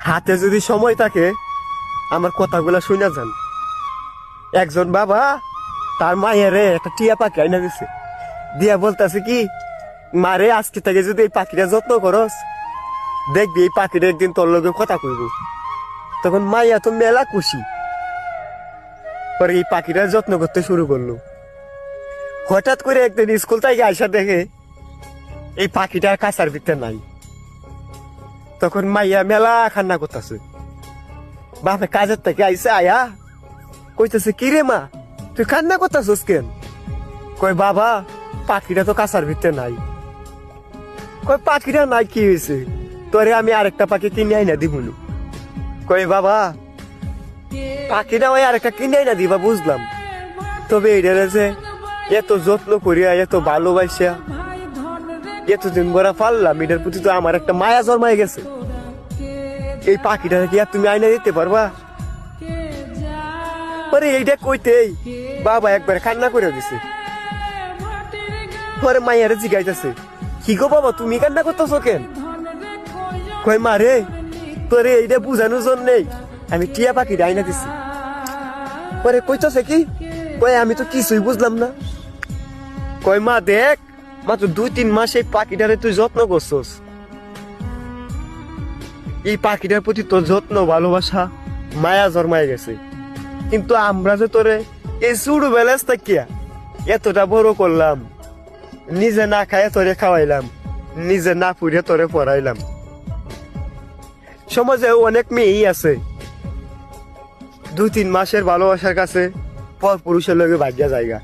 হাতে যদি সময় থাকে আমার কথাগুলা শুনে যান। একজন বাবা তার মায়েরে একটা টিয়া পাখি আইনা দিছে, দিয়া বলতেছে কি, মারে আজকে থেকে যদি এই পাখিটা যত্ন করস, দেখবি এই পাখিটা একদিন তোর লগে কথা কইব। তখন মাইয়া তো মেলা খুশি, পরে এই পাখিটার যত্ন করতে শুরু করলো। হঠাৎ করে একদিন স্কুল থেকে আইসা দেখে এই পাখিটার কাছার ভিতরে নাই। তখন মাইয়া মেলা কান্না করতেছে। বাপে কাজের থেকে আইসে আয়া কইতেছে, কি রে মা তুই কান্না করতেছিস কেন? কই বাবা পাখিটা তো কাছার ভিতরে নাই। কই পাখিটা নাই কি হয়েছে, তোরে আমি আরেকটা পাখি কিনে আইনা দিবুনু। কই বাবা পাখিটা ওই আরেকটা কিনে আইনা দিবা বুঝলাম, তবে এটা যে এত যত্ন করিয়া এত ভালোবাসিয়া এতদিন বড় পারলাম, এটার প্রতি তো আমার একটা মায়া জন্মায় গেছে। এই পাখিটা কি আর তুমি আইনা দিতে পারবা? পরে এইটা কইতেই বাবা একবার কান্না করে দিছে। পরে মাইয়ারে জিগাইতেছে, কি গো বাবা তুমি কান্না করতেছো কেন? কই মা রে তোরে এইটা বুঝানোর জন্যই আমি টিয়া পাখিটা আইনা দিছি। পরে কইতেছে কি, কই আমি তো কিছুই বুঝলাম না। কই মা দেখ, মাত্র 2-3 মাস এই পাখিটারে তুই যত্ন করছস, এই পাখিটার প্রতি তোর যত্ন ভালোবাসা মায়া জন্মায় গেছে, কিন্তু আমরা যে তোরে এই ছোট বেলাস থাকিয়া এতটা বড় করলাম, নিজে না খাইয়া তোরে খাওয়াইলাম, নিজে না পুড়ে তোরে পড়াইলাম। সমাজে অনেক মেয়েই আছে 2-3 মাসের ভালোবাসার কাছে পর পুরুষের লগে ভাগ্যা জায়গা,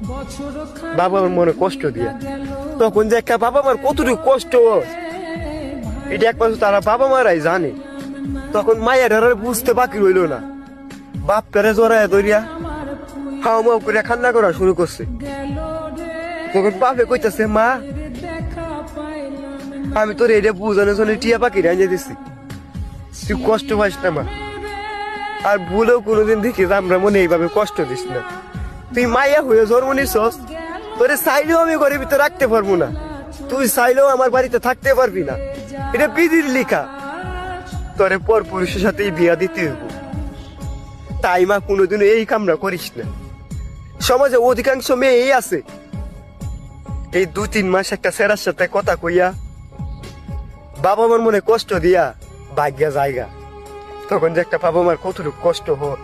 বাবা মার মনে কষ্ট দিয়ে। তখন যে একটা বাবা মার কতটুকু কষ্ট এটা একমাত্র তারা বাবা মারাই জানে। তখন মায়ের বুঝতে বাকি রইল না, বাপ পেরে জড়ায় ধরিয়া হাও মাও করে কান্না করা শুরু করছে। তখন বাপে কইতাছে, মা আমি তোর এটা বুঝানোর জন্য টিয়া পাখি রাঞ্জে দিছি, তুই কষ্ট পাইস না মা, আর ভুলেও কোনোদিন দেখিস আমরা মনে এইভাবে কষ্ট দিস না। তুই মাইয়া হয়ে জন্ম নিছস, তোরে চাইলেও আমি ঘরের ভিতরে রাখতে পারবো না, তুই চাইলেও আমার বাড়িতে থাকতে পারবি না, এটা বিধির লিখা, তোরে পর পুরুষের সাথে বিয়া দিতে হইব। তাই মা কোনোদিনও এই কামরা করিস না। সমাজে অধিকাংশ মেয়ে এই আছে এই 2-3 মাস একটা ছেড়ার সাথে কথা কইয়া বাবা মার মনে কষ্ট দিয়া ভাগ্যা জায়গা। তখন যে একটা বাবা মার কতটুকু কষ্ট হয়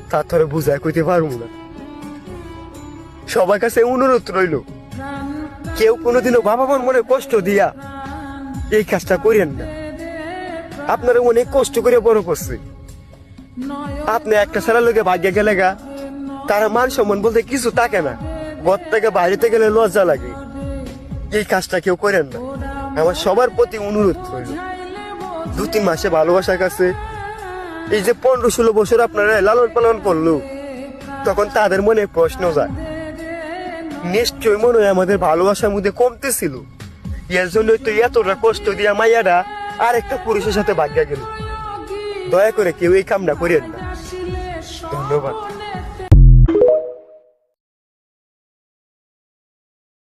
তা তোরে বুঝায় কইতে পারবো না। সবার কাছে অনুরোধ রইল, কেউ কোনোদিনও বাবা মার মনে কষ্ট দিয়া এই কাজটা করেন না। আপনারা অনেক কষ্ট করে বড় করছে, আপনি একটা ছেলের লোকে ভাগ্যে গেলে গা তারা মান সম্মান বলতে কিছু থাকে না, ঘর থেকে বাইরেতে গেলে লজ্জা লাগে। এই কাজটা কেউ করেন না, আমার সবার প্রতি অনুরোধ রইল। 2-3 মাসে ভালোবাসার কাছে এই যে 15-16 বছর আপনারা লালন পালন করলো, তখন তাদের মনে প্রশ্ন যায়, নিশ্চয় মনে হয় আমাদের ভালোবাসার মধ্যে কমতেছিল, এর জন্যই তো এতটা কষ্ট দিয়া মাইয়ারা আর একটা পুরুষের সাথে ভাগ্যা গেল। দয়া করে কেউ এই কামটা করেন না। ধন্যবাদ।